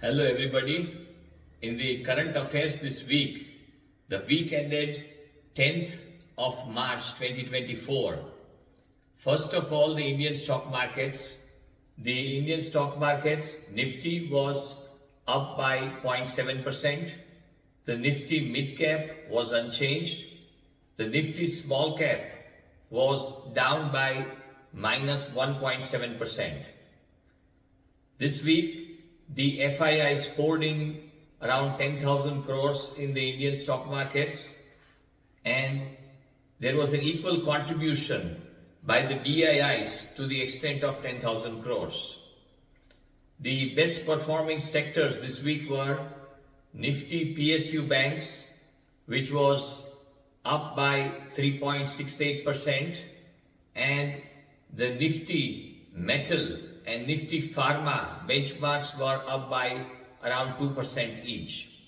Hello everybody. In the current affairs this week, the week ended 10th of March 2024. First of all, the Indian stock markets. The Indian stock markets, Nifty was up by 0.7%. The Nifty mid cap was unchanged. The Nifty small cap was down by minus 1.7%. This week, the FII is holding around 10,000 crores in the Indian stock markets, and there was an equal contribution by the DIIs to the extent of 10,000 crores. The best performing sectors this week were Nifty PSU banks, which was up by 3.68%, and the Nifty metal and Nifty Pharma benchmarks were up by around 2% each.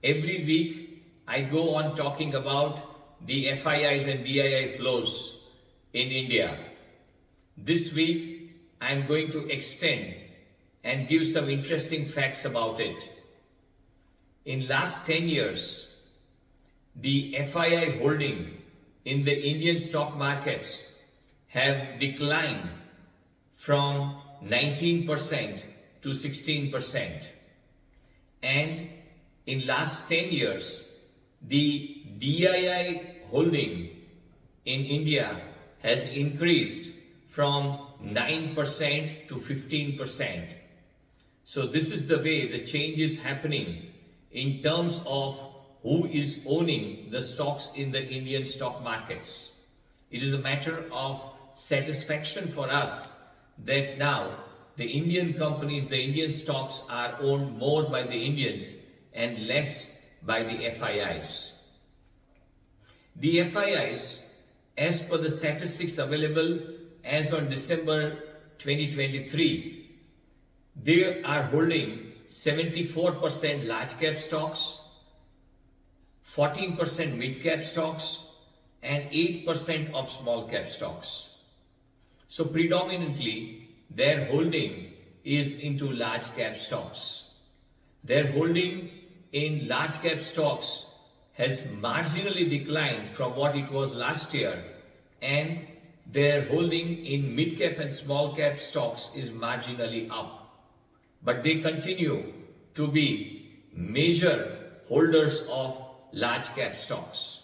Every week I go on talking about the FIIs and DII flows in India. This week I am going to extend and give some interesting facts about it. In last 10 years, the FII holding in the Indian stock markets have declined from 19% to 16%. And in last 10 years, the DII holding in India has increased from 9% to 15%. So this is the way the change is happening in terms of who is owning the stocks in the Indian stock markets. It is a matter of satisfaction for us that now the Indian companies, the Indian stocks are owned more by the Indians and less by the FIIs. The FIIs, as per the statistics available as on December 2023, they are holding 74% large cap stocks, 14% mid cap stocks, and 8% of small cap stocks. So predominantly their holding is into large cap stocks. Their holding in large cap stocks has marginally declined from what it was last year, and their holding in mid cap and small cap stocks is marginally up. But they continue to be major holders of large cap stocks.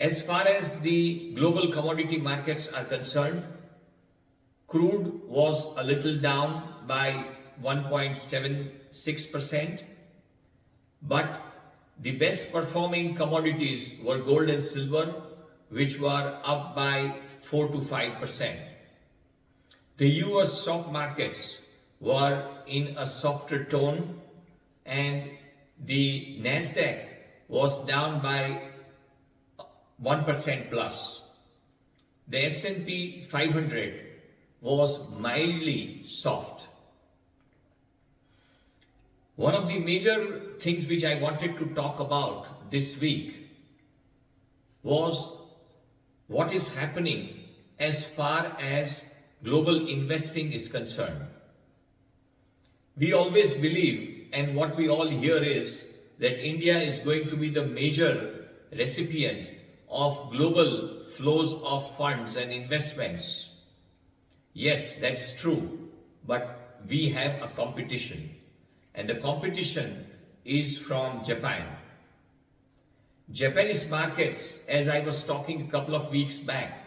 As far as the global commodity markets are concerned, crude was a little down by 1.76%, but the best performing commodities were gold and silver, which were up by 4 to 5%. The US stock markets were in a softer tone, and the Nasdaq was down by 1% plus. The S&P 500 was mildly soft. One of the major things which I wanted to talk about this week was what is happening as far as global investing is concerned. We always believe, and what we all hear is that India is going to be the major recipient of global flows of funds and investments. Yes, that's true, but we have a competition, and the competition is from Japan. Japanese markets, as I was talking a couple of weeks back,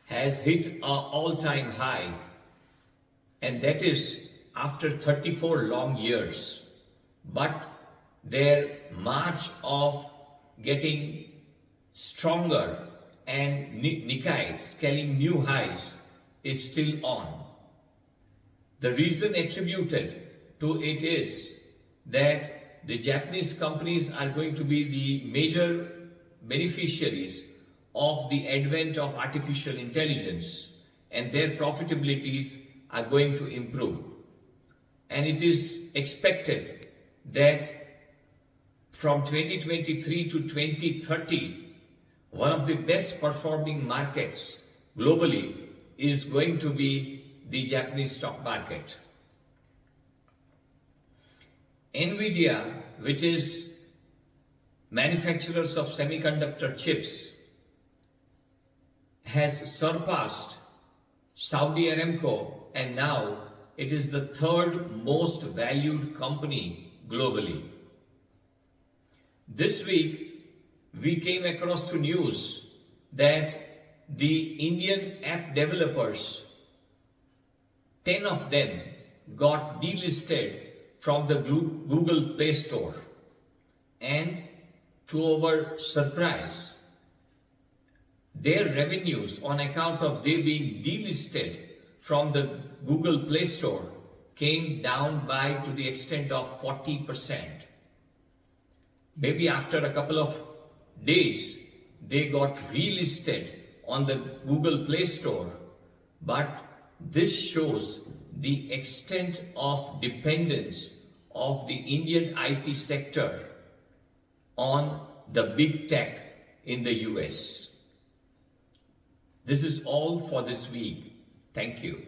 has hit an all-time high, and that is after 34 long years. But their march of getting stronger and Nikkei scaling new highs is still on. The reason attributed to it is that the Japanese companies are going to be the major beneficiaries of the advent of artificial intelligence, and their profitabilities are going to improve. And it is expected that from 2023 to 2030, one of the best performing markets globally is going to be the Japanese stock market. Nvidia, which is manufacturers of semiconductor chips, has surpassed Saudi Aramco, and now it is the third most valued company globally. This week, we came across the news that the Indian app developers, 10 of them, got delisted from the Google Play Store. And to our surprise, their revenues on account of they being delisted from the Google Play Store came down by to the extent of 40%. Maybe after a couple of days, they got relisted on the Google Play Store, but this shows the extent of dependence of the Indian IT sector on the big tech in the US. This is all for this week. Thank you.